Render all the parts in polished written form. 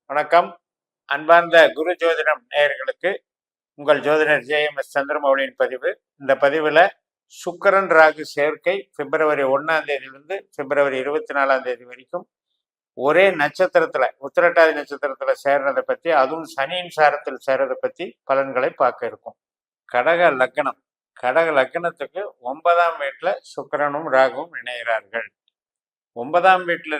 வணக்கம். அன்பார்ந்த குரு ஜோதிடம் நேயர்களுக்கு உங்கள் ஜோதிடர் ஜே.எம்.எஸ். சந்திரமௌலியின் பதிவு. இந்த பதிவில் சுக்கிரன் ராகு சேர்க்கை பிப்ரவரி 1ஆம் தேதியிலிருந்து பிப்ரவரி 24ஆம் தேதி வரைக்கும் ஒரே நட்சத்திரத்தில் உத்திரட்டாதி நட்சத்திரத்தில் சேர்றதை பற்றி, அதுவும் சனியின் சாரத்தில் சேர்றதை பற்றி பலன்களை பார்க்க இருக்கும். கடக லக்னத்துக்கு 9ஆம் வீட்டில் சுக்கிரனும் ராகுவும் இணைகிறார்கள். 9ஆம் வீட்டில்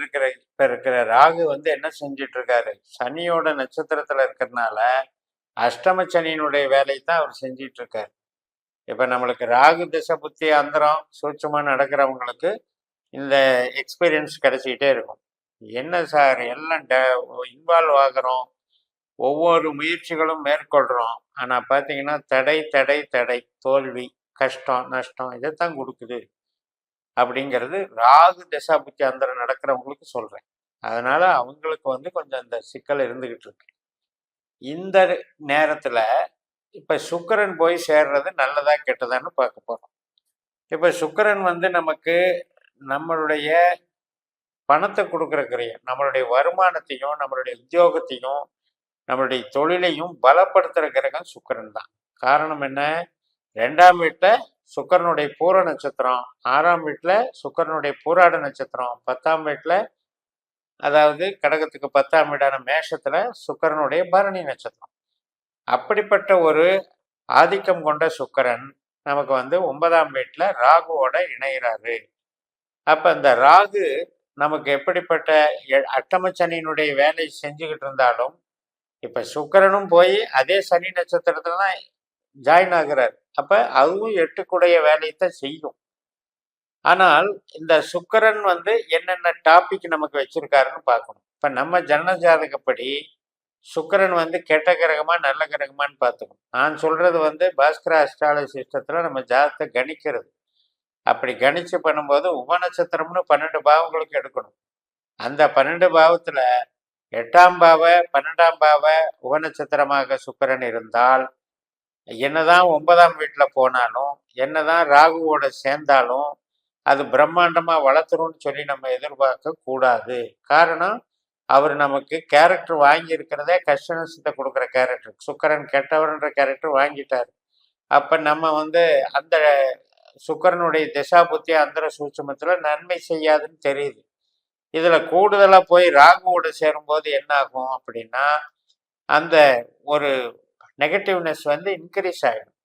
இருக்கிற ராகு என்ன செஞ்சிட்டு இருக்காரு, சனியோட நட்சத்திரத்துல இருக்கிறதுனால அஷ்டம சனியினுடைய வேலையை தான் அவர் செஞ்சிட்டு இருக்காரு. இப்ப நம்மளுக்கு ராகு திசை புத்தி அந்தரம் சூட்சமா நடக்கிறவங்களுக்கு இந்த எக்ஸ்பீரியன்ஸ் கிடைச்சிக்கிட்டே இருக்கும். என்ன சார் எல்லாம் இன்வால்வ் ஆகிறோம், ஒவ்வொரு முயற்சிகளும் மேற்கொள்றோம், ஆனா பாத்தீங்கன்னா தடை தடை தடை, தோல்வி, கஷ்டம், நஷ்டம் இதைத்தான் கொடுக்குது அப்படிங்கிறது ராகு தசா புத்தி அந்தரம் நடக்கிறவங்களுக்கு சொல்றேன். அதனால அவங்களுக்கு கொஞ்சம் அந்த சிக்கல் இருந்துகிட்டு இருக்கு. இந்த நேரத்துல இப்ப சுக்கிரன் போய் சேர்றது நல்லதா கெட்டதான்னு பார்க்க போறோம். இப்ப சுக்கிரன் நமக்கு நம்மளுடைய பணத்தை கொடுக்குற கிரகம், நம்மளுடைய வருமானத்தையும் நம்மளுடைய உத்தியோகத்தையும் நம்மளுடைய தொழிலையும் பலப்படுத்துற கிரகம் சுக்கிரன் தான். காரணம் என்ன, 2ஆம் வீட்டுல சுக்கிரனுடைய பூர நட்சத்திரம், 6ஆம் வீட்டுல சுக்கிரனுடைய பூராட நட்சத்திரம், 10ஆம் வீட்டுல அதாவது கடகத்துக்கு 10ஆம் வீடான மேஷத்துல சுக்கிரனுடைய பரணி நட்சத்திரம். அப்படிப்பட்ட ஒரு ஆதிக்கம் கொண்ட சுக்கிரன் நமக்கு 9ஆம் வீட்டுல ராகுவோட இணைகிறாரு. அப்ப இந்த ராகு நமக்கு எப்படிப்பட்ட அட்டம சனியினுடைய வேலை செஞ்சுக்கிட்டு இருந்தாலும் இப்ப சுக்கிரனும் போய் அதே சனி நட்சத்திரத்துல தான் ஜாயின் ஆகிறார். அப்ப அதுவும் 8 வேலையைத்தான் செய்யும். ஆனால் இந்த சுக்கிரன் என்னென்ன டாபிக் நமக்கு வச்சிருக்காருன்னு பார்க்கணும். இப்ப நம்ம ஜனன ஜாதகப்படி சுக்கிரன் கெட்ட கிரகமா நல்ல கிரகமான்னு பார்த்துக்கணும். நான் சொல்றது பாஸ்கர அஸ்ட்ராலஜி சிஸ்டத்துல நம்ம ஜாதகத்தை கணிக்கிறது. அப்படி கணிச்சு பண்ணும்போது உபநட்சத்திரம்னு 12 பாவங்களுக்கு எடுக்கணும். அந்த 12 பாவத்துல 8ஆம் பாவ 12ஆம் பாவ உபநட்சத்திரமாக சுக்கிரன் இருந்தால், என்னதான் 9ஆம் வீட்டுல போனாலும், என்னதான் ராகுவோட சேர்ந்தாலும் அது பிரம்மாண்டமா வளர்த்துரும்னு சொல்லி நம்ம எதிர்பார்க்க கூடாது. காரணம், அவர் நமக்கு கேரக்டர் வாங்கி இருக்கிறதே கஷ்ட நஷ்டத்தை கொடுக்குற கேரக்டர். சுக்கிரன் கெட்டவர்ன்ற கேரக்டர் வாங்கிட்டார். அப்ப நம்ம அந்த சுக்கிரனுடைய திசா புத்தி அந்தர சூட்சுமத்துல நன்மை செய்யாதுன்னு தெரியுது. இதுல கூடுதலா போய் ராகுவோட சேரும்போது என்ன ஆகும் அப்படின்னா, அந்த ஒரு நெகட்டிவ்னஸ் இன்க்ரீஸ் ஆகிடும்.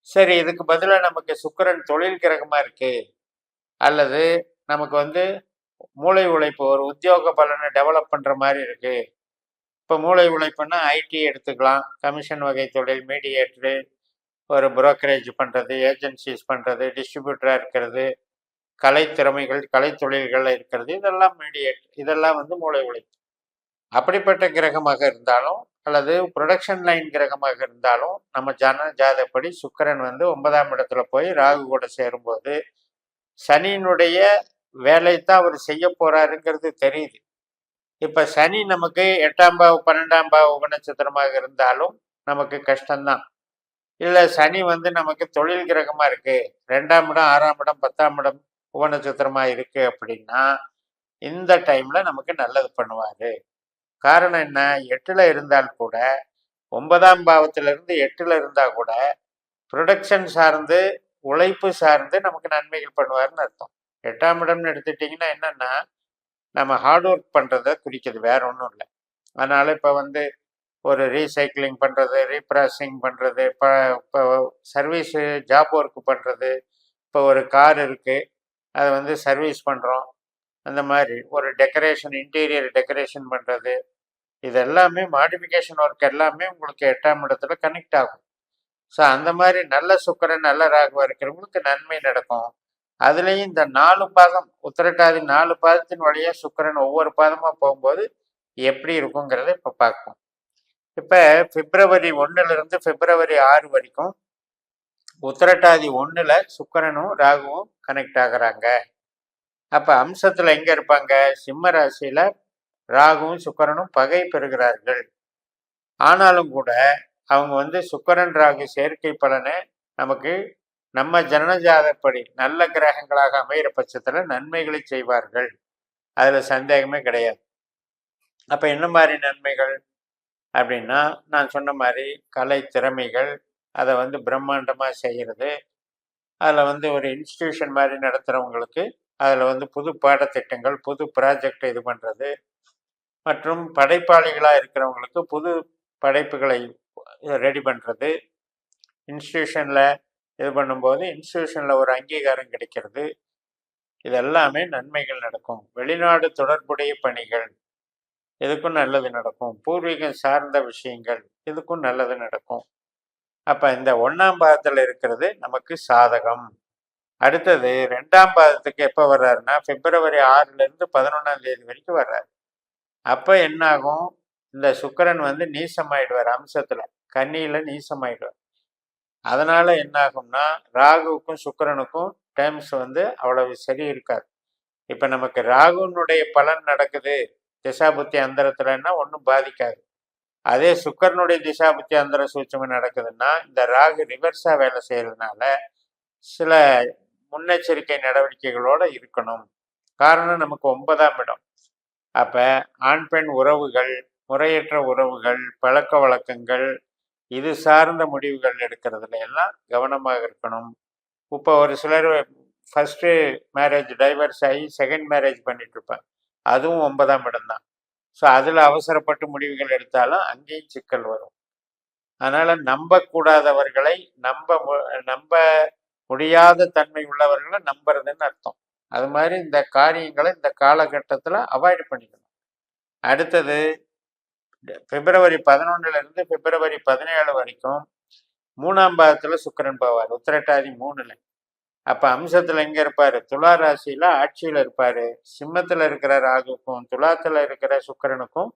சரி, இதுக்கு பதிலாக நமக்கு சுக்கிரன் தொழில் கிரகமா இருக்கு, அல்லது நமக்கு மூளை உழைப்பு, ஒரு உத்தியோக பலனை டெவலப் பண்ற மாதிரி இருக்கு. இப்போ மூளை உழைப்புன்னா ஐடி எடுத்துக்கலாம், கமிஷன் வகை தொழில், மீடியேட்டரு, ஒரு புரோக்கரேஜ் பண்றது, ஏஜென்சிஸ் பண்றது, டிஸ்ட்ரிபியூட்டரா இருக்கிறது, கலை திறமைகள், கலை தொழில்கள் இருக்கிறது, இதெல்லாம் மீடியேட், இதெல்லாம் மூளை உழைப்பு. அப்படிப்பட்ட கிரகமாக இருந்தாலும் அல்லது ப்ரொடக்ஷன் லைன் கிரகமாக இருந்தாலும் நம்ம ஜாதகப்படி சுக்கிரன் 9ஆம் இடத்துல போய் ராகு கூட சேரும்போது சனியினுடைய வேலைத்தான் அவர் செய்ய போறாருங்கிறது தெரியுது. இப்ப சனி நமக்கு 8ஆம் பாவ 12ஆம் பாவ உபநட்சத்திரமாக இருந்தாலும் நமக்கு கஷ்டம்தான். இல்ல சனி நமக்கு தொழில் கிரகமா இருக்கு, 2ஆம் இடம் 6ஆம் இடம் 10ஆம் இடம் உபநட்சத்திரமா இருக்கு அப்படின்னா இந்த டைம்ல நமக்கு நல்லது பண்ணுவாரு. காரணம் என்ன, 8ல இருந்தால் கூட 9ஆம் பாவத்திலிருந்து 8ல இருந்தா கூட ப்ரொடக்ஷன் சார்ந்து உழைப்பு சார்ந்து நமக்கு நன்மைகள் பண்ணுவாருன்னு அர்த்தம். 8ஆம் இடம்னு எடுத்துட்டீங்கன்னா என்னன்னா நம்ம ஹார்ட் ஒர்க் பண்றதை குறிக்கிறது, வேற ஒன்றும் இல்லை. அதனால இப்போ ஒரு ரீசைக்கிளிங் பண்றது, ரீப்ராசஸிங் பண்றது, இப்போ சர்வீஸ் ஜாப் ஒர்க் பண்றது, இப்போ ஒரு கார் இருக்கு அதை சர்வீஸ் பண்றோம், அந்த மாதிரி ஒரு டெக்கரேஷன், இன்டீரியர் டெக்கரேஷன் பண்றது, இது எல்லாமே மாடிஃபிகேஷன் ஒர்க் எல்லாமே உங்களுக்கு 8ஆம் இடத்துல கனெக்ட் ஆகும். ஸோ அந்த மாதிரி நல்ல சுக்கிரன் நல்ல ராகுவா இருக்கிறவங்களுக்கு நன்மை நடக்கும். அதுலேயும் இந்த 4 பாதம் உத்திரட்டாதி 4 பாதத்தின் வழியா சுக்கிரன் ஒவ்வொரு பாதமா போகும்போது எப்படி இருக்குங்கிறத இப்போ பார்ப்போம். இப்போ பிப்ரவரி 1லிருந்து பிப்ரவரி 6 வரைக்கும் உத்திரட்டாதி 1ல சுக்கிரனும் ராகுவும் கனெக்ட் ஆகுறாங்க. அப்ப அம்சத்துல எங்க இருப்பாங்க, சிம்ம ராசியில ராகுவும் சுக்கிரனும் பகை பெறுகிறார்கள். ஆனாலும் கூட அவங்க சுக்கிரன் ராகு சேர்க்கை பலனை நமக்கு நம்ம ஜனனஜாதப்படி நல்ல கிரகங்களாக அமைகிற பட்சத்துல நன்மைகளை செய்வார்கள், அதுல சந்தேகமே கிடையாது. அப்போ என்ன மாதிரி நன்மைகள் அப்படின்னா, நான் சொன்ன மாதிரி கலை திறமைகள், அதை வந்து பிரம்மாண்டமாக செய்கிறது. அதில் வந்து ஒரு இன்ஸ்டிடியூஷன் மாதிரி நடத்துகிறவங்களுக்கு அதில் வந்து புது பாடத்திட்டங்கள், புது ப்ராஜெக்ட் இது பண்ணுறது, மற்றும் படைப்பாளிகளாக இருக்கிறவங்களுக்கு புது படைப்புகளை ரெடி பண்ணுறது, இன்ஸ்டிடியூஷனில் இது பண்ணும்போது இன்ஸ்டிடியூஷனில் ஒரு அங்கீகாரம் கிடைக்கிறது. இதெல்லாமே நன்மைகள் நடக்கும். வெளிநாடு தொடர்புடைய பணிகள், இதுக்கும் நல்லது நடக்கும். பூர்வீகம் சார்ந்த விஷயங்கள், இதுக்கும் நல்லது நடக்கும். அப்போ இந்த 1ஆம் பாதத்தில் இருக்கிறது நமக்கு சாதகம். அடுத்தது 2ஆம் பாதத்துக்கு எப்போ வர்றாருன்னா பிப்ரவரி 6லேருந்து 11ஆம் தேதி வரைக்கும் வர்றாரு. அப்போ என்ன ஆகும், இந்த சுக்கிரன் வந்து நீசமாயிடுவார், அம்சத்தில் கன்னியில் நீசமாயிடுவார். அதனால என்ன ஆகும்னா ராகுவுக்கும் சுக்கிரனுக்கும் டேர்ம்ஸ் வந்து அவ்வளவு சரி இருக்காது. இப்போ நமக்கு ராகுனுடைய பலன் நடக்குது திசாபுத்தி அந்தரத்துலன்னா ஒன்றும் பாதிக்காது. அதே சுக்கிரனுடைய திசாபுத்தி அந்தர சூட்சமம் நடக்குதுன்னா இந்த ராகு ரிவர்ஸாக வேலை செய்யறதுனால சில முன்னெச்சரிக்கை நடவடிக்கைகளோடு இருக்கணும். காரணம் நமக்கு 9ஆம் இடம். அப்போ ஆண் பெண் உறவுகள், முறையற்ற உறவுகள், பழக்க வழக்கங்கள், இது சார்ந்த முடிவுகள் எடுக்கிறதுல எல்லாம் கவனமாக இருக்கணும். இப்போ ஒரு சிலர் ஃபஸ்ட்டு மேரேஜ் டைவர்ஸ் ஆகி செகண்ட் மேரேஜ் பண்ணிட்டு இருப்பாங்க, அதுவும் 9ஆம் இடம் தான். ஸோ அதில் அவசரப்பட்டு முடிவுகள் எடுத்தாலும் அங்கேயும் சிக்கல் வரும். அதனால் நம்பக்கூடாதவர்களை நம்ப முடியாத தன்மை உள்ளவர்களை நம்புறதுன்னு அர்த்தம். அது மாதிரி இந்த காரியங்களை இந்த காலகட்டத்தில் அவாய்ட் பண்ணிக்கணும். அடுத்தது பிப்ரவரி 11லேருந்து பிப்ரவரி 17 வரைக்கும் 3ஆம் பாதத்தில் சுக்கிரன் போவார், உத்திரட்டாதி 3ல். அப்போ அம்சத்தில் எங்கே இருப்பார், துலா ராசியில் ஆட்சியில் இருப்பார். சிம்மத்தில் இருக்கிற ராகுக்கும் துலாத்தில் இருக்கிற சுக்கிரனுக்கும்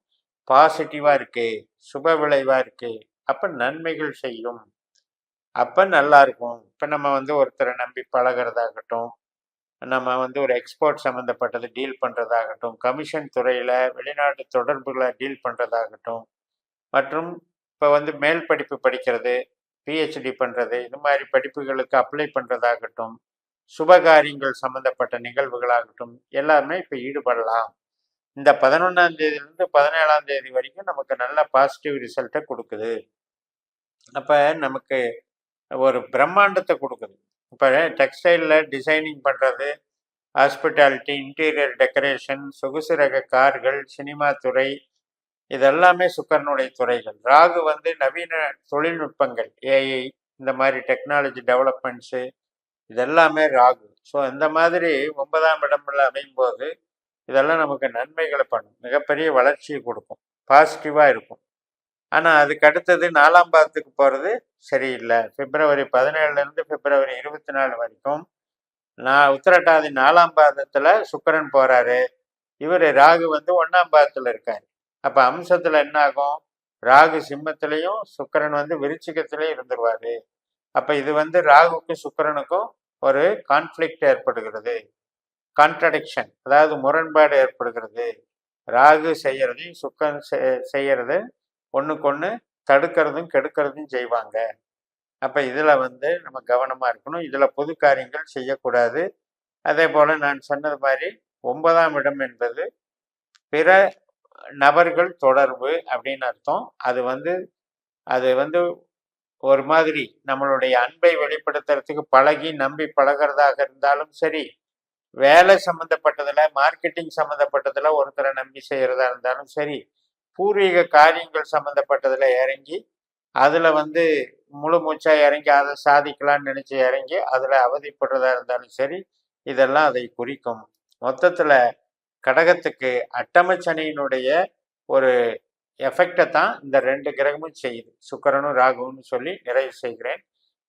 பாசிட்டிவாக இருக்குது, சுப விளைவாக இருக்குது. அப்போ நன்மைகள் செய்யும், அப்போ நல்லா இருக்கும். இப்போ நம்ம வந்து ஒருத்தரை நம்பி பழகிறதாகட்டும், நம்ம வந்து ஒரு எக்ஸ்போர்ட் சம்மந்தப்பட்டது டீல் பண்ணுறதாகட்டும், கமிஷன் துறையில் வெளிநாட்டு தொடர்புகளை டீல் பண்ணுறதாகட்டும், மற்றும் இப்போ வந்து மேல் படிப்பு படிக்கிறது, பிஹெச்டி பண்ணுறது, இது மாதிரி படிப்புகளுக்கு அப்ளை பண்ணுறதாகட்டும், சுபகாரியங்கள் சம்மந்தப்பட்ட நிகழ்வுகளாகட்டும், எல்லாமே இப்போ ஈடுபடலாம். இந்த 11ஆம் தேதியிலேருந்து 17ஆம் தேதி வரைக்கும் நமக்கு நல்ல பாசிட்டிவ் ரிசல்ட்டை கொடுக்குது. அப்போ நமக்கு ஒரு பிரம்மாண்டத்தை கொடுக்குது. இப்போ டெக்ஸ்டைலில் டிசைனிங் பண்ணுறது, ஹாஸ்பிட்டாலிட்டி, இன்டீரியர் டெக்கரேஷன், சொகுசு ரக கார்கள், சினிமா துறை, இதெல்லாமே சுக்கிரனுடைய துறைகள். ராகு வந்து நவீன தொழில்நுட்பங்கள், ஏஐ, இந்த மாதிரி டெக்னாலஜி டெவலப்மெண்ட்ஸு, இதெல்லாமே ராகு. ஸோ இந்த மாதிரி 9ஆம் இடம்ல அமையும் போது இதெல்லாம் நமக்கு நன்மைகளை பண்ணும், மிகப்பெரிய வளர்ச்சியை கொடுக்கும், பாசிட்டிவாக இருக்கும். ஆனால் அதுக்கு அடுத்தது 4ஆம் பாதத்துக்கு போகிறது சரியில்லை. பிப்ரவரி 17லேருந்து பிப்ரவரி 24 வரைக்கும் உத்திரட்டாதி 4ஆம் பாதத்தில் சுக்கிரன் போகிறாரு. இவர் ராகு வந்து 1ஆம் பாதத்தில் இருக்கார். அப்போ அம்சத்தில் என்ன ஆகும், ராகு சிம்மத்திலையும் சுக்கிரன் வந்து விருச்சிகத்திலையும் இருந்துருவார். அப்போ இது வந்து ராகுக்கும் சுக்கிரனுக்கும் ஒரு கான்ஃப்ளிக்ட் ஏற்படுகிறது, கான்ட்ரடிக்ஷன், அதாவது முரண்பாடு ஏற்படுகிறது. ராகு செய்யறதையும் சுக்கிரன் செய்யறது ஒன்றுக்கு ஒன்று தடுக்கிறதும் கெடுக்கிறதும் செய்வாங்க. அப்போ இதில் வந்து நம்ம கவனமாக இருக்கணும். இதில் பொது காரியங்கள் செய்யக்கூடாது. அதே போல் நான் சொன்னது மாதிரி 9ஆம் இடம் என்பது பிற நபர்கள் தொடர்பு அப்படின்னு அர்த்தம். அது வந்து ஒரு மாதிரி நம்மளுடைய அன்பை வெளிப்படுத்துறதுக்கு பழகி நம்பி பழகிறதாக இருந்தாலும் சரி, வேலை சம்மந்தப்பட்டதில், மார்க்கெட்டிங் சம்மந்தப்பட்டதில் ஒருத்தரை நம்பி செய்கிறதா இருந்தாலும் சரி, பூர்வீக காரியங்கள் சம்மந்தப்பட்டதில் இறங்கி அதில் வந்து முழு மூச்சாக இறங்கி அதை சாதிக்கலான்னு நினச்சி இறங்கி அதில் அவதிப்படுறதா இருந்தாலும் சரி, இதெல்லாம் அதை குறிக்கும். மொத்தத்தில் கடகத்துக்கு அட்டமச்சனியினுடைய ஒரு எஃபெக்டை தான் இந்த 2 கிரகமும் செய்யுது, சுக்கிரனும் ராகுன்னு சொல்லி நிறைவு செய்கிறேன்.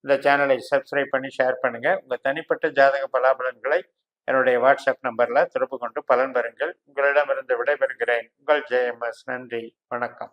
இந்த சேனலை சப்ஸ்கிரைப் பண்ணி ஷேர் பண்ணுங்கள். உங்கள் தனிப்பட்ட ஜாதக பலாபலன்களை என்னுடைய வாட்ஸ்அப் நம்பரில் தொடர்பு கொண்டு பலன் பெறுங்கள். உங்களிடமிருந்து விடைபெறுகிறேன். உங்கள் JMS. நன்றி, வணக்கம்.